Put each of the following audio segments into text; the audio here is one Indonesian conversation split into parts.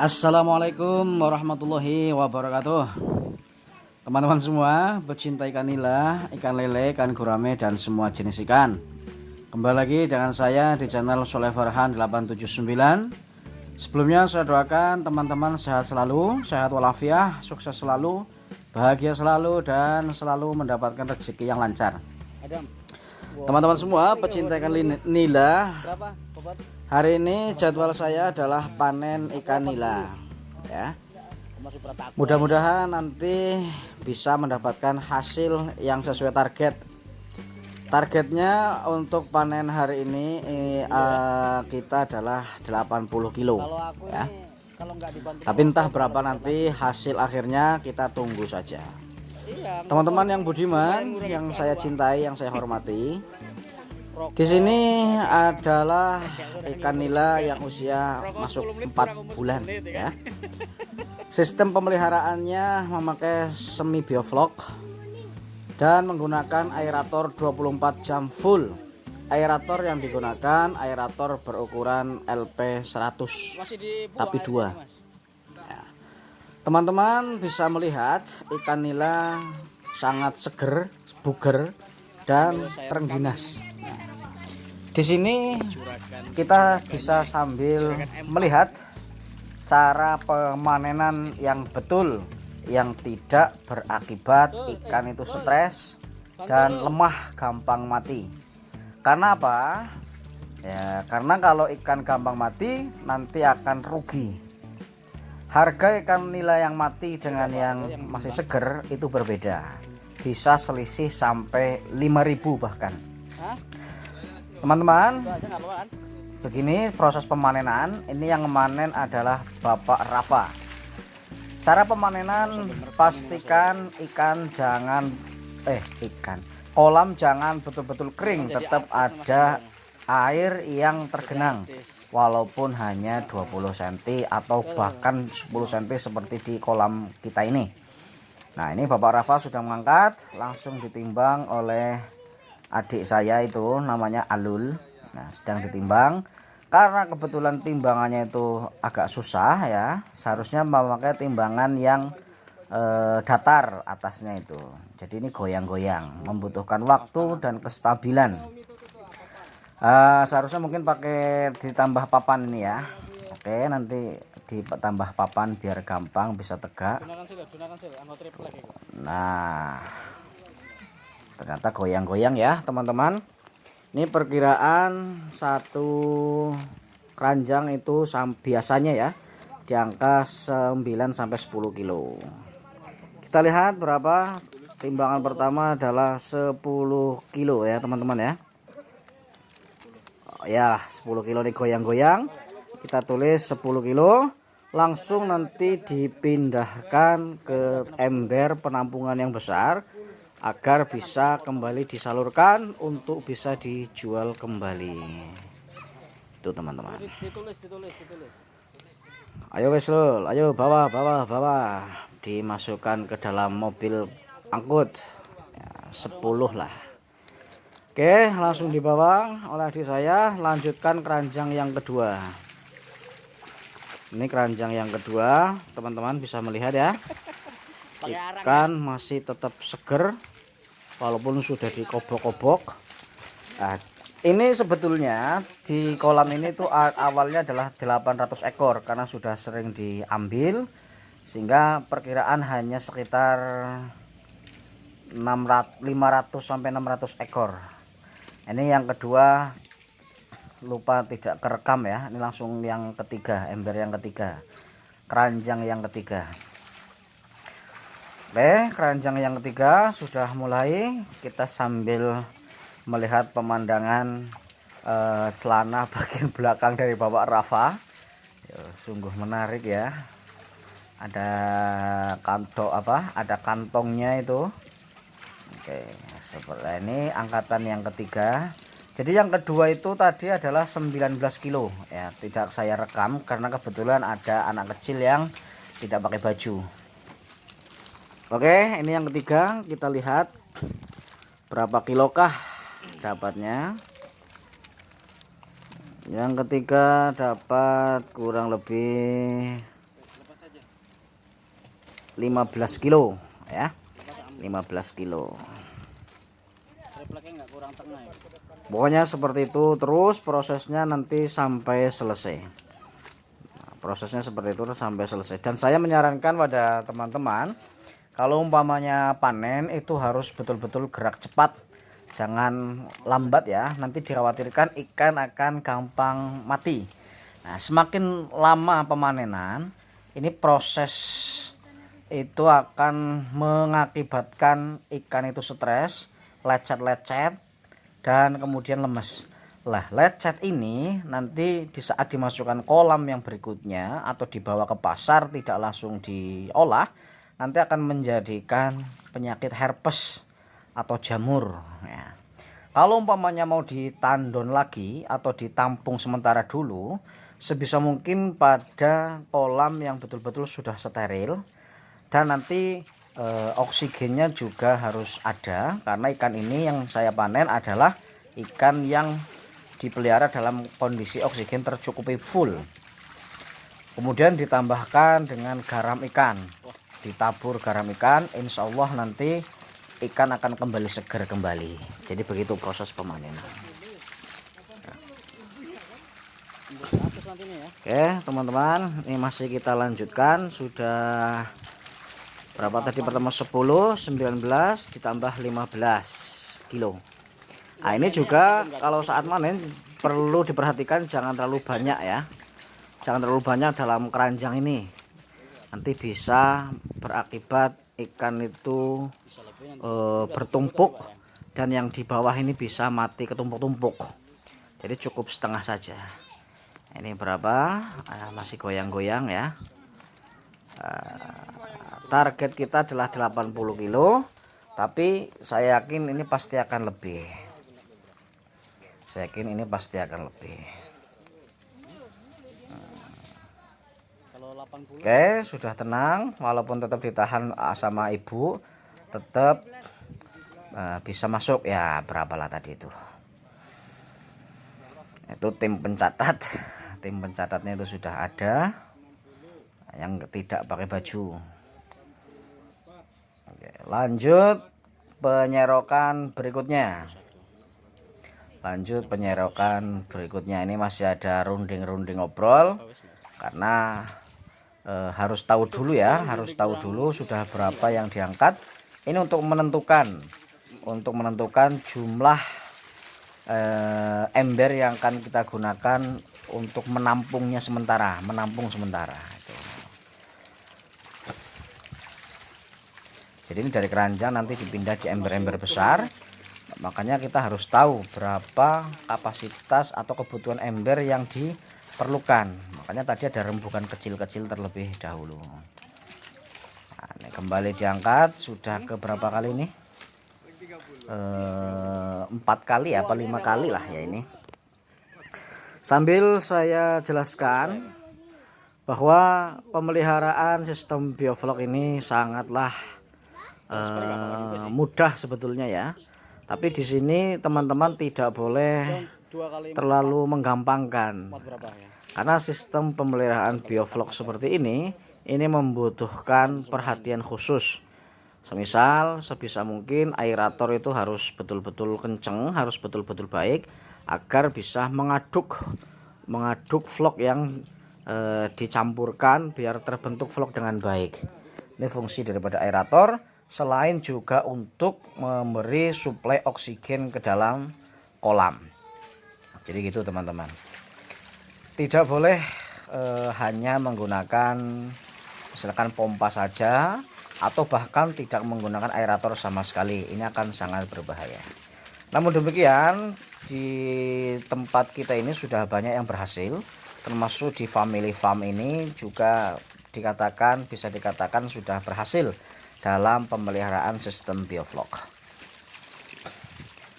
Assalamualaikum warahmatullahi wabarakatuh. Teman-teman semua, pecinta ikan nila, ikan lele, ikan gurame, dan semua jenis ikan. Kembali lagi dengan saya di channel Soleh Farhan 879. Sebelumnya saya doakan teman-teman sehat selalu, sehat walafiat, sukses selalu, bahagia selalu, dan selalu mendapatkan rezeki yang lancar. Teman-teman semua, pecinta ikan nila, hari ini jadwal saya adalah panen ikan nila ya. Mudah-mudahan nanti bisa mendapatkan hasil yang sesuai target. Targetnya untuk panen hari ini kita adalah 80 kilo ya. Tapi entah berapa nanti hasil akhirnya, kita tunggu saja. Teman-teman yang budiman, yang saya cintai, yang saya hormati, di sini adalah ikan nila yang usia masuk 4 bulan ya. Sistem pemeliharaannya memakai semi bioflok dan menggunakan aerator 24 jam full. Aerator yang digunakan aerator berukuran LP100 tapi 2 ya. Teman-teman bisa melihat ikan nila sangat seger, buger, dan terengginas. Di sini kita bisa sambil melihat cara pemanenan yang betul, yang tidak berakibat ikan itu stres dan lemah, gampang mati. Karena apa? Ya, karena kalau ikan gampang mati nanti akan rugi. Harga ikan nila yang mati dengan yang masih seger itu berbeda. Bisa selisih sampai 5.000 bahkan. Teman-teman, begini proses pemanenan. Ini yang memanen adalah Bapak Rafa. Cara pemanenan, pastikan kolam jangan betul-betul kering, tetap ada air yang tergenang walaupun hanya 20 cm atau bahkan 10 cm seperti di kolam kita ini. Nah, ini Bapak Rafa sudah mengangkat, langsung ditimbang oleh adik saya itu namanya Alul. Nah, sedang ditimbang. Karena kebetulan timbangannya itu agak susah ya, seharusnya memakai timbangan yang datar atasnya itu. Jadi ini goyang-goyang, membutuhkan waktu dan kestabilan. Seharusnya mungkin pakai ditambah papan ini ya. Oke, nanti ditambah papan biar gampang bisa tegak. Nah, ternyata goyang-goyang ya teman-teman. Ini perkiraan satu keranjang itu biasanya ya di angka 9 sampai 10 kilo. Kita lihat berapa. Timbangan pertama adalah 10 kilo ya teman-teman ya. Ya, 10 kilo nih goyang-goyang. Kita tulis 10 kilo. Langsung nanti dipindahkan ke ember penampungan yang besar agar bisa kembali disalurkan untuk bisa dijual kembali. Itu teman-teman. Ayo wes lul, ayo bawa. Dimasukkan ke dalam mobil angkut ya, 10 lah. Oke, langsung dibawa oleh adik saya. Lanjutkan keranjang yang kedua. Ini keranjang yang kedua, teman-teman bisa melihat ya. Ikan masih tetap seger walaupun sudah dikobok-kobok. Nah, ini sebetulnya di kolam ini tuh awalnya adalah 800 ekor karena sudah sering diambil, sehingga perkiraan hanya sekitar 500 sampai 600 ekor. Ini yang kedua, lupa tidak kerekam ya. Ini langsung yang ketiga, ember yang ketiga, keranjang yang ketiga. Oke, keranjang yang ketiga sudah mulai. Kita sambil melihat pemandangan celana bagian belakang dari Bapak Rafa. Sungguh menarik ya. Ada ada kantongnya itu. Oke, seperti ini angkatan yang ketiga. Jadi yang kedua itu tadi adalah 19 kilo ya, tidak saya rekam karena kebetulan ada anak kecil yang tidak pakai baju. Oke, ini yang ketiga, kita lihat berapa kilokah dapatnya. Yang ketiga dapat kurang lebih 15 kilo ya, 15 kilo. Pokoknya seperti itu terus prosesnya nanti sampai selesai. Prosesnya seperti itu sampai selesai. Dan saya menyarankan pada teman-teman, kalau umpamanya panen itu harus betul-betul gerak cepat, jangan lambat ya, nanti dikhawatirkan ikan akan gampang mati. Nah, semakin lama pemanenan, ini proses itu akan mengakibatkan ikan itu stres, lecet-lecet, dan kemudian lemes. Lah, lecet ini nanti di saat dimasukkan kolam yang berikutnya atau dibawa ke pasar tidak langsung diolah, nanti akan menjadikan penyakit herpes atau jamur ya. Kalau umpamanya mau ditandon lagi atau ditampung sementara dulu, sebisa mungkin pada kolam yang betul-betul sudah steril, dan nanti oksigennya juga harus ada, karena ikan ini yang saya panen adalah ikan yang dipelihara dalam kondisi oksigen tercukupi full. Kemudian ditambahkan dengan garam ikan, ditabur garam ikan, insya Allah nanti ikan akan kembali segar kembali. Jadi begitu proses pemanenan. Oke teman-teman, ini masih kita lanjutkan. Sudah berapa tadi pertama? 10, 19 ditambah 15 kilo. Nah, ini juga kalau saat panen perlu diperhatikan, jangan terlalu banyak ya, jangan terlalu banyak dalam keranjang ini, nanti bisa berakibat ikan itu bertumpuk dan yang di bawah ini bisa mati ketumpuk-tumpuk. Jadi cukup setengah saja. Ini berapa? Masih goyang-goyang ya. Target kita adalah 80 kilo, tapi saya yakin ini pasti akan lebih. Saya yakin ini pasti akan lebih. Oke, sudah tenang, walaupun tetap ditahan sama ibu, tetap bisa masuk ya. Berapalah tadi itu tim pencatat. Tim pencatatnya itu sudah ada, yang tidak pakai baju. Oke, lanjut penyerokan berikutnya. Ini masih ada runding-runding obrol, karena harus tahu dulu ya, harus tahu dulu sudah berapa yang diangkat. Ini untuk menentukan jumlah ember yang akan kita gunakan untuk menampung sementara. Jadi ini dari keranjang nanti dipindah di ember-ember besar. Makanya kita harus tahu berapa kapasitas atau kebutuhan ember yang diperlukan. Makanya tadi ada rembukan kecil-kecil terlebih dahulu. Nah, ini kembali diangkat. Sudah ke berapa kali ini? 4 kali apa 5 kali lah ya ini. Sambil saya jelaskan bahwa pemeliharaan sistem bioflok ini sangatlah mudah sebetulnya ya. Tapi di sini teman-teman tidak boleh terlalu menggampangkan, karena sistem pemeliharaan bioflok seperti ini membutuhkan perhatian khusus. Semisal sebisa mungkin aerator itu harus betul-betul kenceng, harus betul-betul baik, agar bisa mengaduk vlog yang dicampurkan biar terbentuk vlog dengan baik. Ini fungsi daripada aerator, selain juga untuk memberi suplai oksigen ke dalam kolam. Jadi gitu teman-teman, tidak boleh hanya menggunakan misalkan pompa saja, atau bahkan tidak menggunakan aerator sama sekali. Ini akan sangat berbahaya. Namun demikian, di tempat kita ini sudah banyak yang berhasil, termasuk di family farm ini juga bisa dikatakan sudah berhasil dalam pemeliharaan sistem bioflok.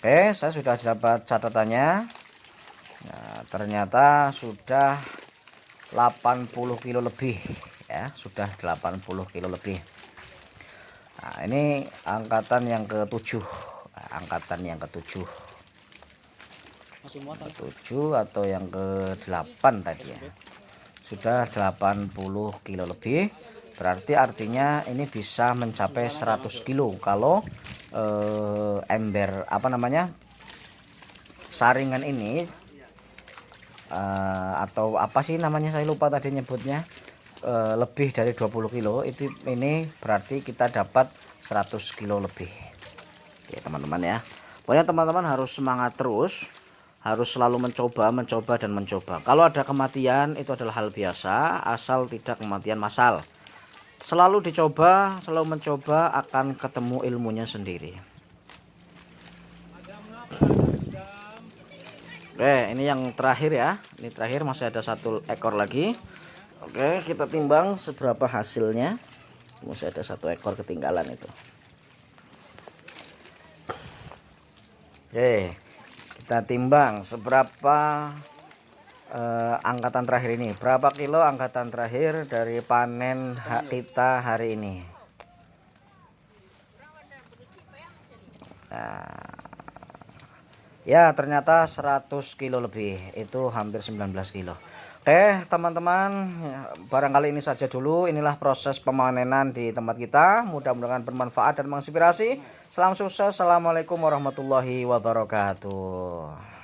Oke, saya sudah dapat catatannya. Nah, ternyata sudah 80 kilo lebih ya, sudah 80 kilo lebih. Nah, ini angkatan yang ke-7. Ke-7 atau yang ke-8 tadi ya. Sudah 80 kilo lebih. Berarti artinya ini bisa mencapai 100 kilo kalau ember apa namanya, saringan ini atau apa sih namanya, saya lupa tadi nyebutnya, lebih dari 20 kilo itu, ini berarti kita dapat 100 kilo lebih ya teman-teman ya. Pokoknya teman-teman harus semangat terus, harus selalu mencoba dan mencoba. Kalau ada kematian itu adalah hal biasa, asal tidak kematian massal. Selalu dicoba, selalu mencoba, akan ketemu ilmunya sendiri. Oke, ini yang terakhir ya. Ini terakhir, masih ada 1 ekor lagi. Oke, kita timbang seberapa hasilnya. Masih ada 1 ekor ketinggalan itu. Oke, kita timbang seberapa angkatan terakhir ini. Berapa kilo angkatan terakhir dari panen hak kita hari ini. Nah, ya ternyata 100 kilo lebih, itu hampir 19 kilo. Oke teman-teman, barangkali ini saja dulu. Inilah proses pemanenan di tempat kita. Mudah-mudahan bermanfaat dan menginspirasi. Salam sukses. Assalamualaikum warahmatullahi wabarakatuh.